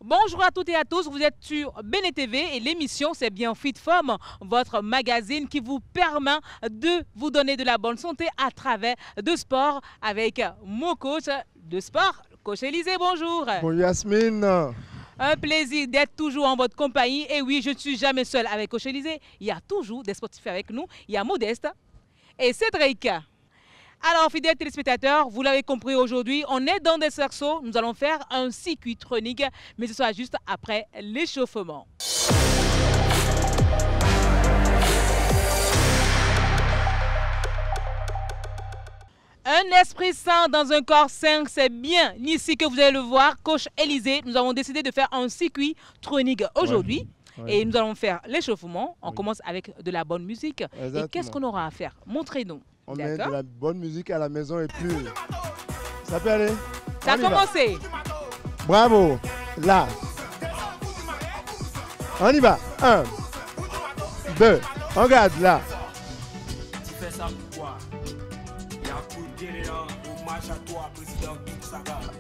Bonjour à toutes et à tous, vous êtes sur Béné TV et l'émission c'est bien Fit Form, votre magazine qui vous permet de vous donner de la bonne santé à travers de sport avec mon coach de sport, coach Élisée, bonjour. Bonjour Yasmine. Un plaisir d'être toujours en votre compagnie et oui, je ne suis jamais seule avec coach Élisée, il y a toujours des sportifs avec nous, il y a Modeste et Cédric. Alors, fidèles téléspectateurs, vous l'avez compris aujourd'hui, on est dans des cerceaux. Nous allons faire un circuit chronique, mais ce sera juste après l'échauffement. Un esprit sain dans un corps sain, c'est bien ici que vous allez le voir. Coach Élisée, nous avons décidé de faire un circuit chronique aujourd'hui. Ouais. Et nous allons faire l'échauffement. On commence avec de la bonne musique. Exactement. Et qu'est-ce qu'on aura à faire? Montrez-nous. On met de la bonne musique à la maison et puis ça peut aller. Ça a commencé. Bravo. Là. On y va. 1, 2. On regarde là.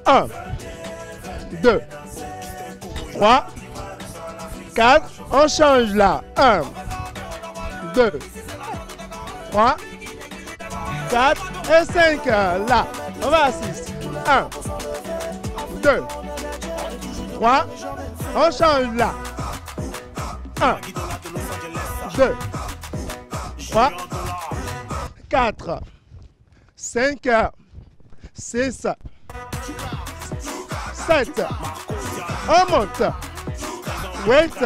1, 2, 3, 4. On change là. 1, 2, 3. 4 et 5, là, on va à 6, 1, 2, 3, on change là, 1, 2, 3, 4, 5, 6, 7, on monte, 8,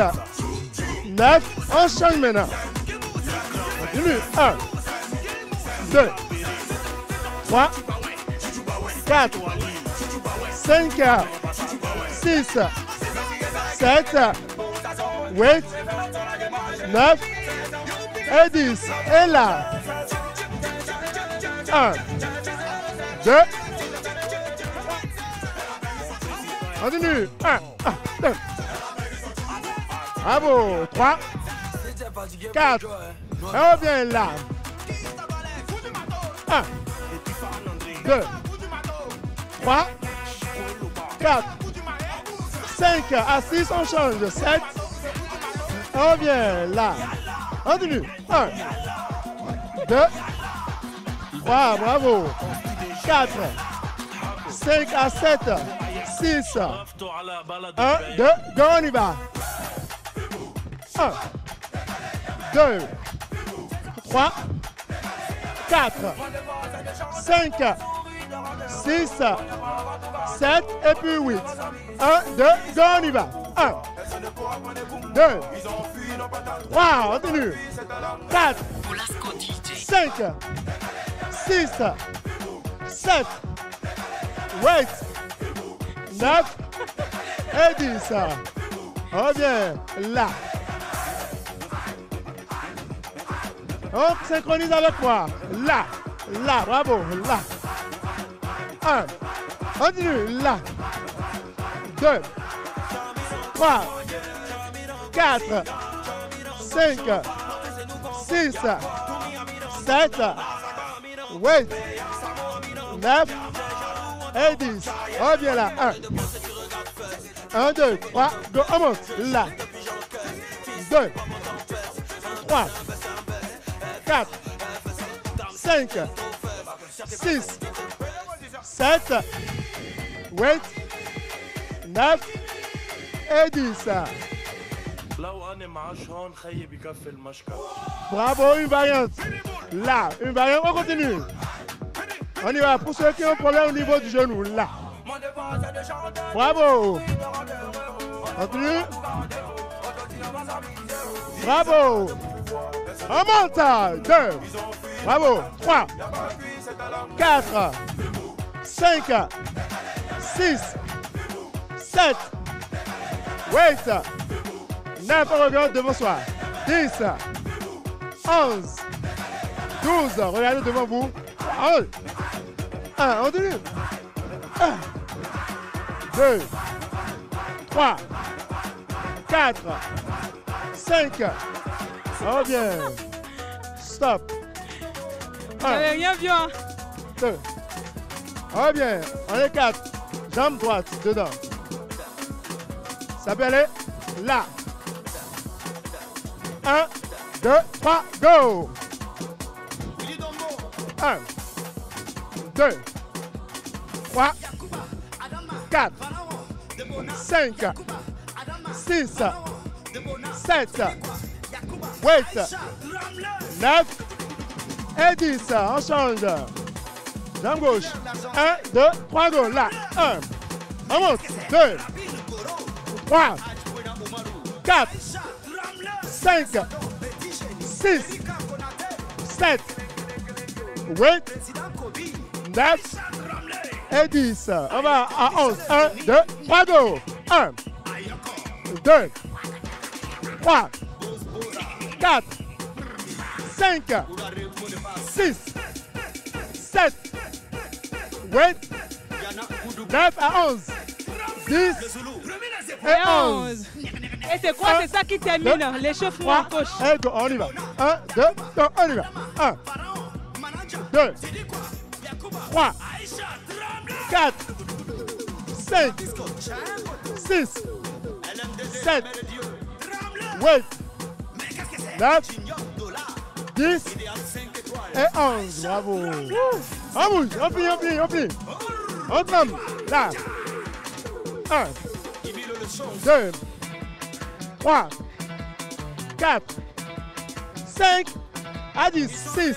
9, on change maintenant, continue, 1, 2, 3, 4, 5, 6, 7, 8, 9 et 10. Et là, 1, 2, continue, 1, 2, bravo, 3, 4, et on revient là. 1, 2, 3, 4, 5, à 6, on change, 7, on revient là, on continue, 1, 2, 3, bravo, 4, 5 à 7, 6, 1, 2, go, on y va, 1, 2, 3, 4, 5, 6, 7 et puis 8. 1, 2, go, on y va. 1, 2, 3, on continue. 4, 5, 6, 7, 8, 9 et 10. On revient là. On synchronise avec moi. Là, là, bravo, là. 1, continue, là. 2, 3, 4, 5, 6, 7, 8, 9 et 10. On vient là. 1, 2, 3, go, on monte. Là. 2, 3, 4, 5, 6, 7, 8, 9 et 10. Bravo, une variante. Là, une variante, on continue. On y va pour ceux qui ont un problème au niveau du genou. Là. Bravo. Continue. Bravo. On monte. 2. Bravo. 3. 4. 5. 6. 7. 8. 9. On regarde devant soi. 10. 11. 12. Regardez devant vous. 1. On continue. 1. 2. 3. 4. 5. On revient. Stop. J'avais rien vu. 2. On revient. On est 4. Jambe droite dedans. Ça peut aller là. 1, 2, 3, go. 1, 2, 3, 4, 5, 6, 7, 8, 9 et 10. On change. Jambe gauche. 1, 2, 3, go. Là. 1. On monte. 2, 3, 4, 5, 6, 7, 8, 9 et 10. On va à 11. 1, 2, 3, go. 1, 2, 3, 4, 5, 6, 7, 8, 9 à 11, 10 et 11. Et c'est quoi? C'est ça qui termine l'échauffement, coach. Et go, on y va. 1, 2, go, on y va. 1, 2, 3, 4, 5, 6, 7, 8, 9, 10 et 11. Bravo. On bouge, on plie. On tremble. Là. 1, 2, 3, 4, 5, à 10, 6,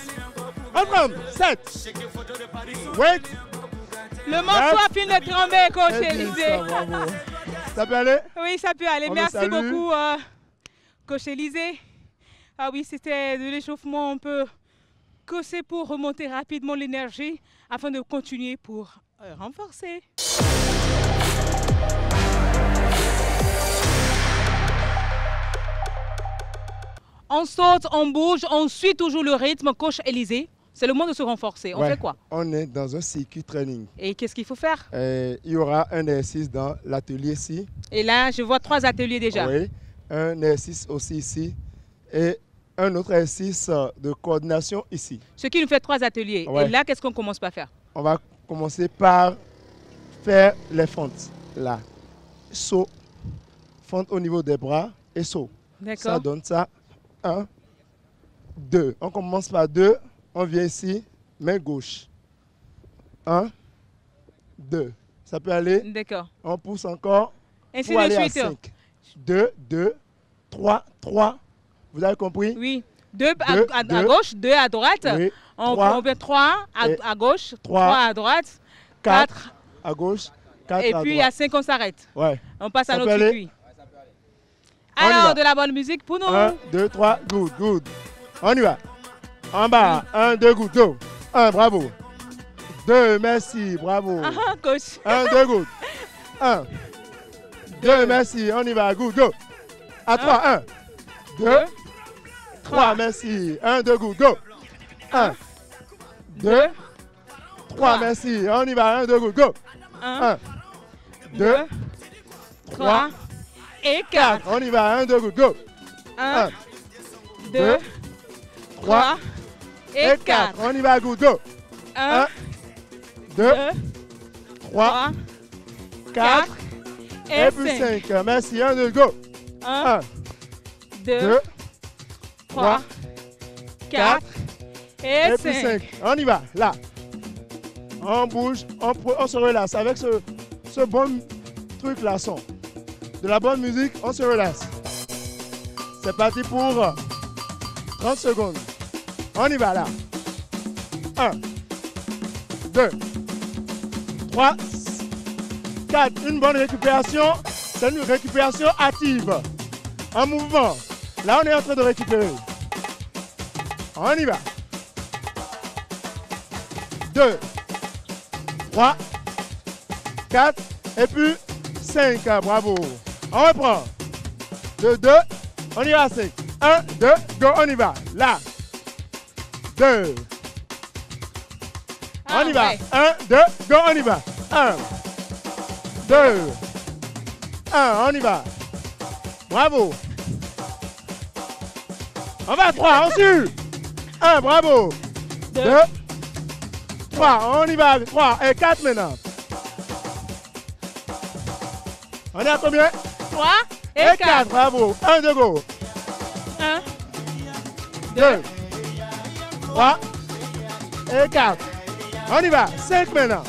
on tremble. 7, 8, Le morceau a fini de trembler, coach Élisée. Ça peut aller? Oui, ça peut aller. Merci beaucoup, coach Élisée. Ah oui, c'était de l'échauffement un peu que c'est pour remonter rapidement l'énergie afin de continuer pour renforcer. On saute, on bouge, on suit toujours le rythme, coach Élisée. C'est le moment de se renforcer. On fait quoi? On est dans un circuit training. Et qu'est-ce qu'il faut faire? Il y aura un exercice dans l'atelier ici. Et là, je vois 3 ateliers déjà. Oui, un exercice aussi ici. Et un autre exercice de coordination ici. Ce qui nous fait 3 ateliers. Ouais. Et là, qu'est-ce qu'on commence par faire? On va commencer par faire les fentes. Là. Saut. Fente au niveau des bras et saut. D'accord. Ça donne ça. 1, 2. On commence par 2. On vient ici, main gauche. 1, 2. Ça peut aller. D'accord. On pousse encore. Ainsi pour de aller suite. à 5. 2, 2, 3, 3. Vous avez compris? Oui. 2 à gauche, 2 à droite. Oui. On fait 3 à gauche, 3 à droite, 4 à gauche, 4 et à puis droite. à 5 on s'arrête. Ouais. On passe à Ça notre peut aller? circuit. On y va. Alors, de la bonne musique pour nous. 1, 2, 3, good. On y va. En bas, 1, 2, good, go. 1, bravo. 2, merci, bravo. Ah, coach. 1, 2, good. 1, 2, merci, on y va, good, go. À 3, 1, 2, 3, merci. 1, 2, good, go. 1, 2, 3, merci. On y va, 1, 2, good, go. 1, 2, 3 et 4. On y va, 1, 2, good, go. 1, 2, 3 et 4. On y va, good, go. 1, 2, 3, 4 et puis 5. 5. Merci, 1, 2, go. 1, 2, 2, 3, 4 et puis 5. 5. On y va, là. On bouge, on se relâche avec ce bon truc là, son. De la bonne musique, on se relâche. C'est parti pour 30 secondes. On y va là. 1, 2, 3, 4. Une bonne récupération. C'est une récupération active. En mouvement. Là, on est en train de récupérer. On y va. 2, 3, 4 et puis 5. Bravo. On reprend. De 2, on y va à 5. 1, 2, go, on y va. Là. 2. On y va. 1, 2, go, on y va. 1, 2, 1, on y va. Bravo. On va à 3, on suit. 1, bravo. 2, 3, on y va. 3 et 4 maintenant. On est à combien? 3 et Et 4. 4. Bravo. 1, 2, go. 1, 2, 3 et 4. On y va. 5 maintenant.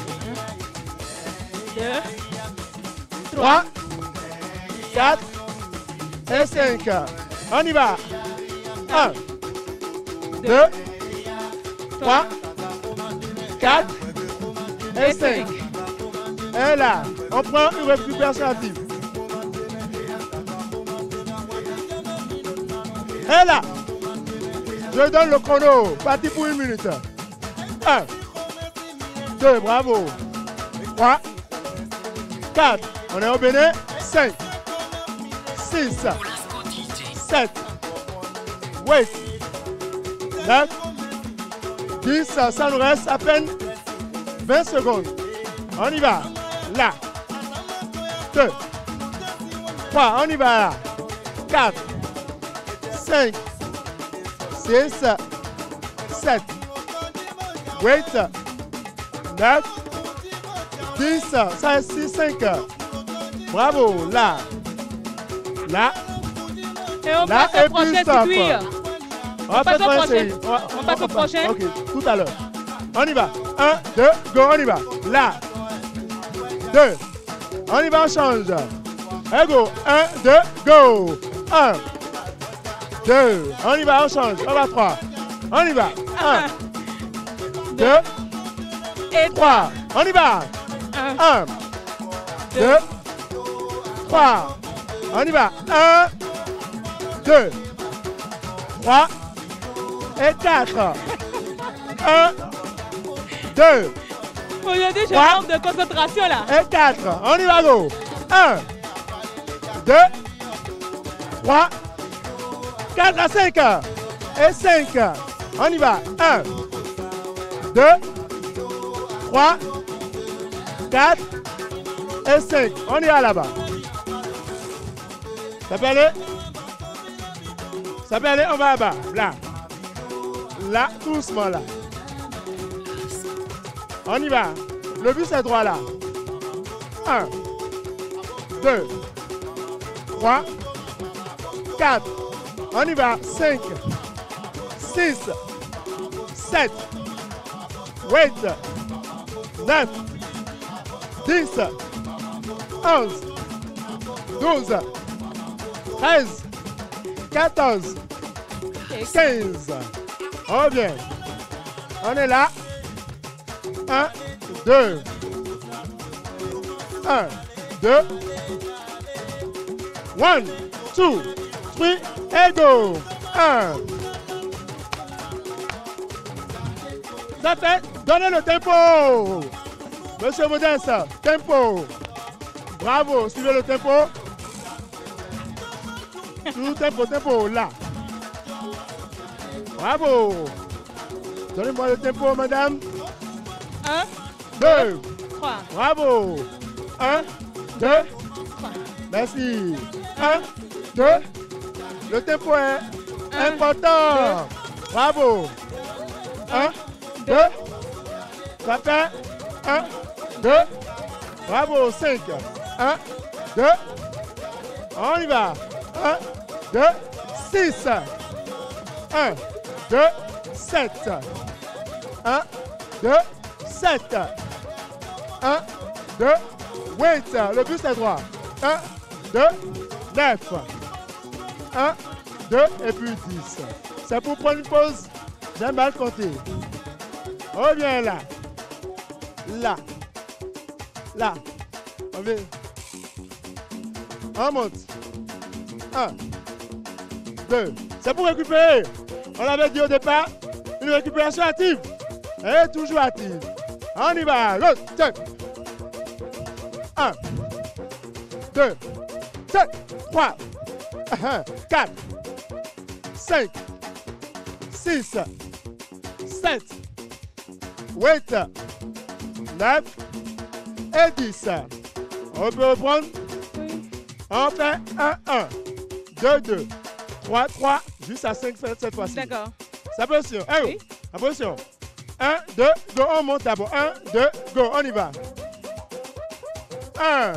2, 3, 4 et 5. On y va. 1, 2, 3, 4 et 5. Et là, on prend une récupération active. Et là, je donne le chrono. Parti pour 1 minute. 1, 2, bravo. 3, 4, on est au Bénin. 5, 6, 7, 8, 9, 10, ça nous reste à peine 20 secondes. On y va. Là. 2, 3, on y va là. 4, 5, 6, 7, 8, 9, 10, ça est 6, 5. Bravo, là. Là. Et on Là, passe et au prochain puis stop. circuit. On passe au faire prochain. série. On passe au prochain. Ok, tout à l'heure. On y va. 1, 2, go, on y va. Là. 2. On y va, on change. Et go. 1, 2, go. 1, 2. On y va, on change. On va 3. On y va. 1, 2, Et 3. On y va. 1, 1, 2, 3. On y va. 1, 2, 3 et 4. 1, 2 Aujourd'hui, je Trois. manque de concentration là. et 4. On y va, go. 1, 2, 3, 4 à 5. Et 5. On y va. 1, 2, 3, 4 et 5. On y va là-bas. Ça peut aller? Ça peut aller, on va là-bas. Là. Là, doucement là. On y va. Le but c'est droit là. 1, 2, 3, 4. On y va. 5, 6, 7, 8, 9, 10, 11, 12, 13, 14, 15. On revient. On est là. 1, 2. 1, 2. 1, 2, 3 et go. 1. Ça fait, donnez le tempo. Monsieur Modeste, tempo. Bravo, suivez le tempo. Tout tempo, tempo, là. Bravo. Donnez-moi le tempo, madame. 1, 2. 3. Bravo. 1, 2. Merci. 1, 2. Le tempo est important. Bravo. 1, 2. Ça fait 1, 2. Bravo. 5. 1, 2. On y va. 1, 2, 6. 1, 2, 7. 1, 2, 7. 1, 2, 8. Le but c'est droit. 1, 2, 9. 1, 2 et puis 10. C'est pour prendre une pause. J'aime mal compter. Reviens là. Là. Là. On vient. On monte. 1, 2. C'est pour récupérer. On l'avait dit au départ, une récupération active. Elle est toujours active. On y va. L'autre. 1, 2, 3, 4, 5, 6, 7, 8, 9 et 10. On peut reprendre. On fait 1, 1, 2, 2, 3, 3, jusqu'à 5 cette fois-ci. D'accord. C'est position. Eh Oui. en position. 1, 2, go, on monte d'abord. 1, 2, go, on y va. 1,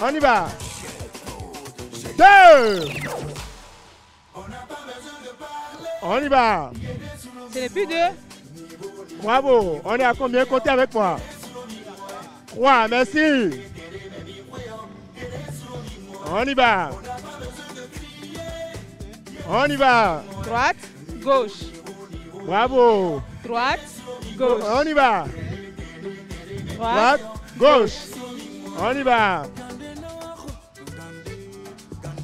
On y va. 2. On y va. Ce n'est plus 2. Bravo. On est à combien? Comptez avec moi. 3. Merci. On y va. On y va. Droite, gauche. Bravo. Droite, gauche. On y va. Droite, gauche. On y va.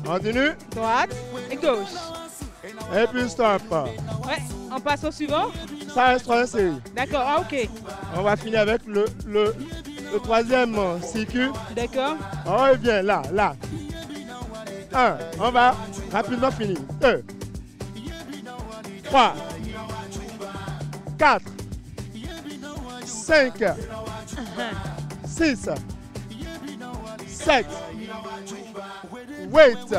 Continue. Droite et gauche. Et puis stop. Ouais, on passe au suivant. Ça restera un série. D'accord, ah ok. On va finir avec le troisième circuit. D'accord. On revient là. 1. On va rapidement finir. 2. 3. 4. 5. 6. 7. 8.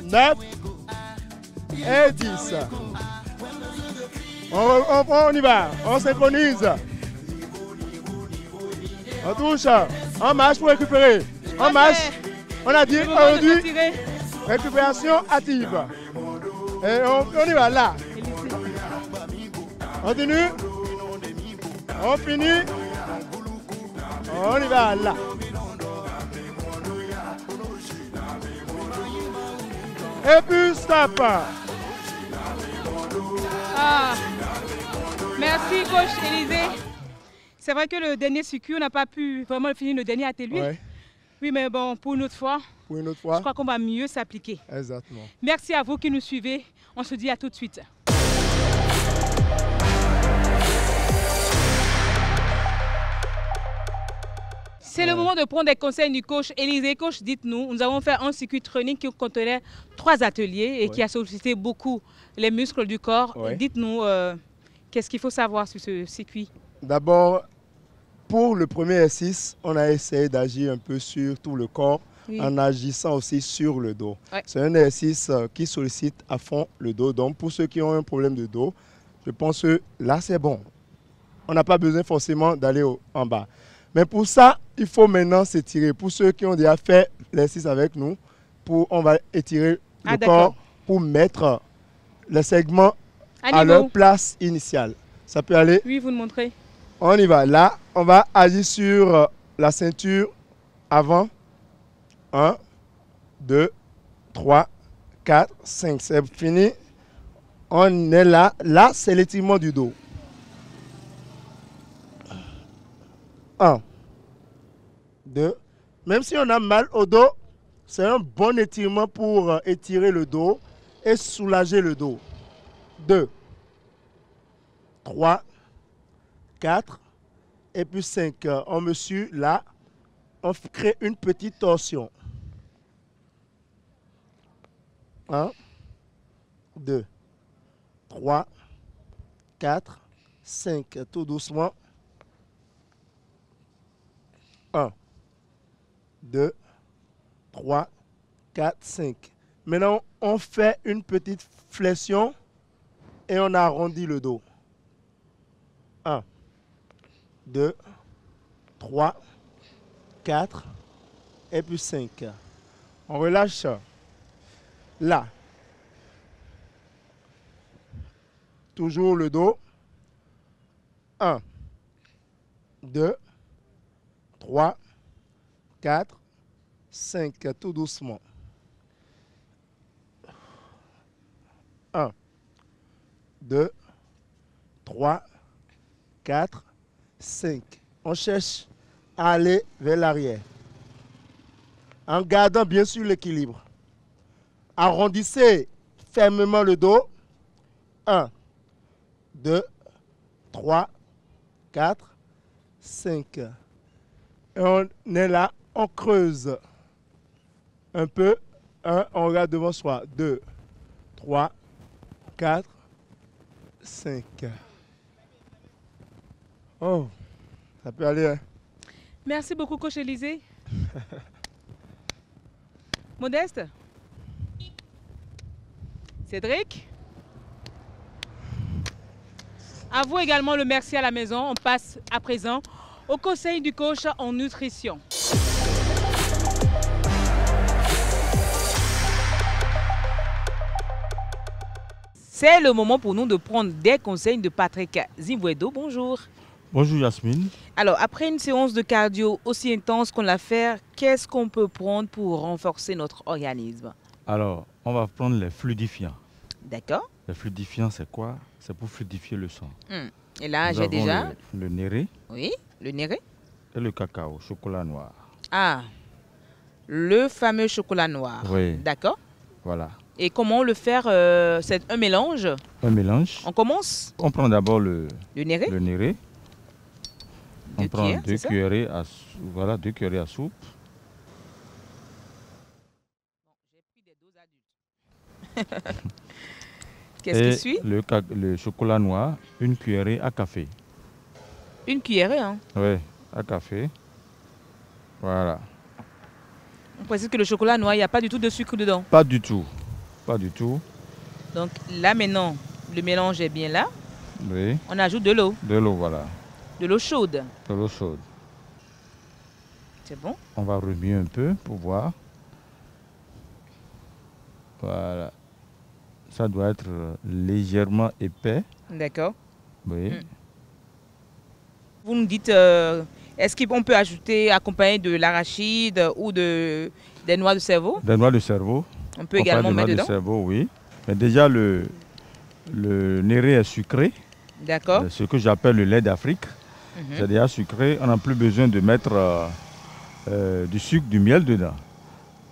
9. Et 10. On y va. On synchronise. On touche. On marche pour récupérer. On marche. On a dit aujourd'hui récupération active. Et on y va là. On continue. On finit. On y va là. Et puis stop. Ah. Merci coach Élisée. C'est vrai que le dernier circuit, on n'a pas pu vraiment finir le dernier atelier. Ouais. Oui, mais bon, pour une autre fois, je crois qu'on va mieux s'appliquer. Exactement. Merci à vous qui nous suivez. On se dit à tout de suite. C'est le moment de prendre des conseils du coach Élisée. Coach, dites-nous, nous avons fait un circuit training qui contenait 3 ateliers et qui a sollicité beaucoup les muscles du corps. Dites-nous, qu'est-ce qu'il faut savoir sur ce circuit? D'abord, pour le premier exercice, on a essayé d'agir un peu sur tout le corps en agissant aussi sur le dos. C'est un exercice qui sollicite à fond le dos. Donc, pour ceux qui ont un problème de dos, je pense que là, c'est bon. On n'a pas besoin forcément d'aller en bas. Mais pour ça, il faut maintenant s'étirer. Pour ceux qui ont déjà fait l'exercice avec nous, on va étirer le corps pour mettre les segments à leur place initiale. Ça peut aller? Oui, vous nous montrez. On y va. Là, on va agir sur la ceinture avant. 1, 2, 3, 4, 5. C'est fini. On est là. Là, c'est l'étirement du dos. 1, 2. Même si on a mal au dos, c'est un bon étirement pour étirer le dos et soulager le dos. 2, 3, 4 et puis 5. On me suit là. On crée une petite torsion. 1, 2, 3, 4, 5. Tout doucement. 1, 2, 3, 4, 5. Maintenant, on fait une petite flexion et on arrondit le dos. 1, 2, 3, 4 et puis 5. On relâche là. Toujours le dos. 1, 2, 3, 4, 5. Tout doucement. 1, 2, 3, 4, 5. On cherche à aller vers l'arrière. En gardant bien sûr l'équilibre. Arrondissez fermement le dos. 1, 2, 3, 4, 5. Et on est là, on creuse un peu. 1, on regarde devant soi. 2, 3, 4, 5. Oh, ça peut aller. Hein? Merci beaucoup, coach Élisée. Modeste? Cédric? À vous également le merci à la maison. On passe à présent au conseil du coach en nutrition. c'est le moment pour nous de prendre des conseils de Patrick Zimbuedo. Bonjour. Bonjour Yasmine. Alors, après une séance de cardio aussi intense qu'on l'a fait, qu'est-ce qu'on peut prendre pour renforcer notre organisme? Alors, on va prendre les fluidifiants. D'accord. Les fluidifiants, c'est quoi? C'est pour fluidifier le sang. Et là, Nous j'ai avons déjà... le néré Oui, le néré. et le cacao, chocolat noir. Ah, le fameux chocolat noir. Oui. D'accord. Voilà. Et comment le faire? C'est un mélange. Un mélange. On commence? On prend d'abord le Le néré. néré. On 2 prend cuillères, 2 c'est ça? cuillerées à voilà, 2 cuillerées à soupe. Qu'est-ce qui suit? Le chocolat noir, 1 cuillerée à café. 1 cuillerée, hein? Oui, à café. Voilà. On précise que le chocolat noir, il n'y a pas du tout de sucre dedans. Pas du tout. Pas du tout. Donc là maintenant, le mélange est bien là. Oui. On ajoute de l'eau. De l'eau, voilà. De l'eau chaude. De l'eau chaude. C'est bon? On va remuer un peu pour voir. Voilà. Ça doit être légèrement épais. D'accord. Oui. Vous nous dites, est-ce qu'on peut ajouter, accompagner de l'arachide ou des noix de cerveau? Des noix de cerveau. On peut également des noix mettre de dedans. cerveau, oui. Mais déjà, le néré est sucré. D'accord. Ce que j'appelle le lait d'Afrique. C'est déjà sucré. On n'a plus besoin de mettre du sucre, du miel dedans.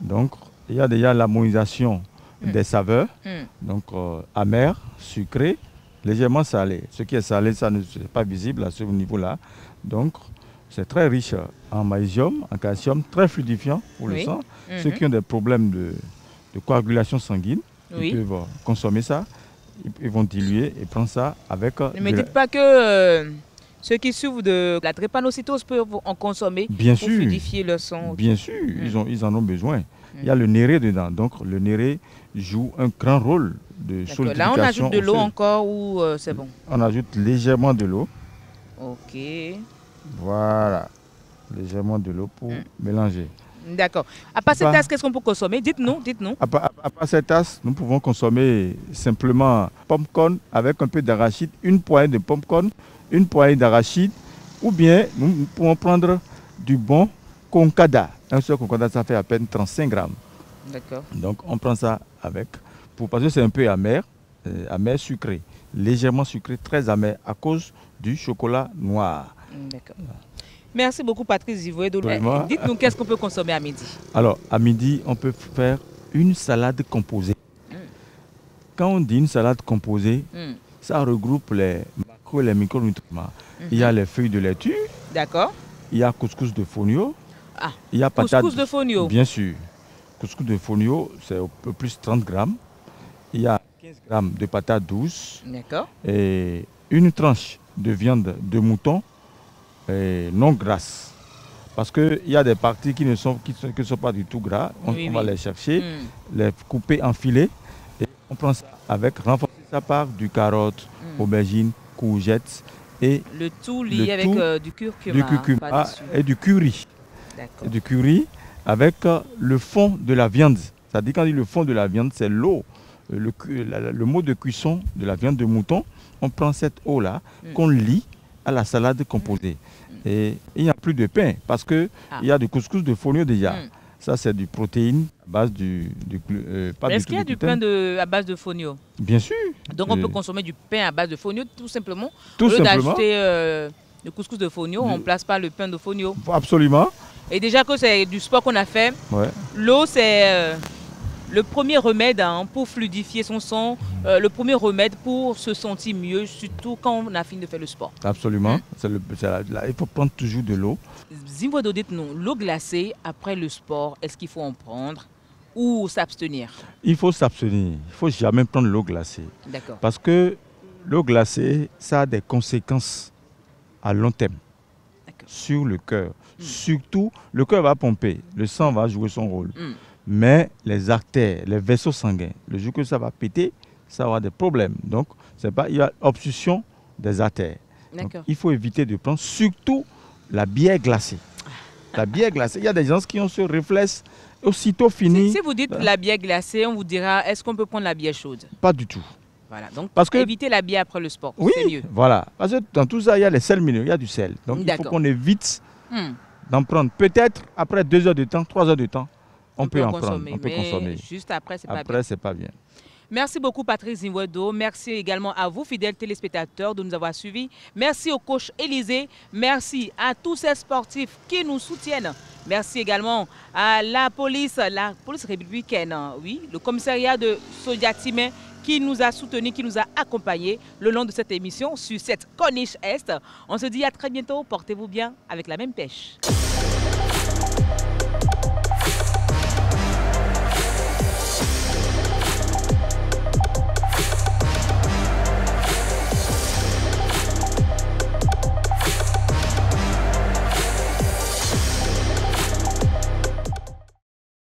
Donc, il y a déjà l'harmonisation des saveurs. Donc, amer, sucré, légèrement salé. Ce qui est salé, ça n'est pas visible à ce niveau-là. Donc, c'est très riche en magnésium, en calcium, très fluidifiant pour le sang. Ceux qui ont des problèmes de coagulation sanguine, ils peuvent consommer ça. Ils vont diluer et prendre ça avec... Ne me dites pas que ceux qui souffrent de la drépanocytose peuvent en consommer bien pour sûr, fluidifier leur sang. Bien sûr, ils en ont besoin. Il y a le néré dedans. Donc, le néré joue un grand rôle de solidification. Là, on ajoute de l'eau encore ou c'est bon? On ajoute légèrement de l'eau. Ok. Voilà. Légèrement de l'eau pour mélanger. D'accord. À part cette tasse, qu'est-ce qu'on peut consommer? Dites-nous, dites-nous. À part cette tasse, nous pouvons consommer simplement pomme-corn avec un peu d'arachide, une poignée de pomme-corn, une poignée d'arachide, ou bien nous pouvons prendre du bon concada. Un seul concada, ça fait à peine 35 grammes. D'accord. Donc on prend ça avec, parce que c'est un peu amer, amer sucré, légèrement sucré, très amer à cause du chocolat noir. D'accord. Merci beaucoup Patrick Zimbuedo. Dites-nous qu'est-ce qu'on peut consommer à midi. Alors à midi, on peut faire une salade composée. Quand on dit une salade composée, ça regroupe les macros et les micronutriments. Il y a les feuilles de laitue. D'accord. Il y a couscous de fonio. Ah, il y a patate. Couscous de fonio. Bien sûr. Couscous de fonio, c'est un peu plus 30 grammes. Il y a 15 grammes de patates douces. D'accord. Et une tranche de viande de mouton non grasse. Parce qu'il y a des parties qui ne sont pas du tout gras. On va les chercher, les couper en filets. Et on prend ça avec, renforcer ça par du carotte, aubergine, courgettes. Et le tout lié avec du curcuma. Du curcuma et du curry. D'accord. Et du curry avec le fond de la viande. C'est-à-dire quand on dit le fond de la viande, c'est l'eau. Le mot de cuisson de la viande de mouton, on prend cette eau-là qu'on lie à la salade composée. Et il n'y a plus de pain parce qu'il y a du couscous de fonio déjà. Ça, c'est du protéine à base est-ce qu'il y a du pain à base de fonio? Bien sûr. Donc on peut consommer du pain à base de fonio tout simplement. Tout simplement. Au lieu d'ajouter le couscous de fonio, on ne remplace pas le pain de fonio. Absolument. Et déjà que c'est du sport qu'on a fait, l'eau c'est le premier remède pour fluidifier son sang, le premier remède pour se sentir mieux, surtout quand on a fini de faire le sport. Absolument. Il faut prendre toujours de l'eau. Zimbuedo, dites-nous, l'eau glacée après le sport, est-ce qu'il faut en prendre ou s'abstenir? Il faut s'abstenir. Il ne faut jamais prendre l'eau glacée. D'accord. Parce que l'eau glacée, ça a des conséquences à long terme sur le cœur. Surtout, le cœur va pomper, le sang va jouer son rôle. Mais les artères, les vaisseaux sanguins, le jour que ça va péter, ça va avoir des problèmes. Donc, il y a obstruction des artères. Donc, il faut éviter de prendre surtout la bière glacée. La bière glacée, il y a des gens qui ont ce réflexe aussitôt fini. Si vous dites la bière glacée, on vous dira, est-ce qu'on peut prendre la bière chaude? Pas du tout. Voilà, donc Parce que, éviter la bière après le sport, oui, c'est mieux. Voilà. Parce que dans tout ça, il y a les sels minéraux, il y a du sel. Donc il faut qu'on évite d'en prendre. Peut-être après 2 heures de temps, 3 heures de temps, on peut en prendre. On peut consommer. Juste après, c'est pas bien. Après, c'est pas bien. Merci beaucoup Patrick Zimwedo. Merci également à vous, fidèles téléspectateurs, de nous avoir suivis. Merci au coach Élisée. Merci à tous ces sportifs qui nous soutiennent. Merci également à la police républicaine, oui, le commissariat de Sodiatimé qui nous a soutenus, qui nous a accompagnés le long de cette émission sur cette corniche Est. On se dit à très bientôt. Portez-vous bien avec la même pêche.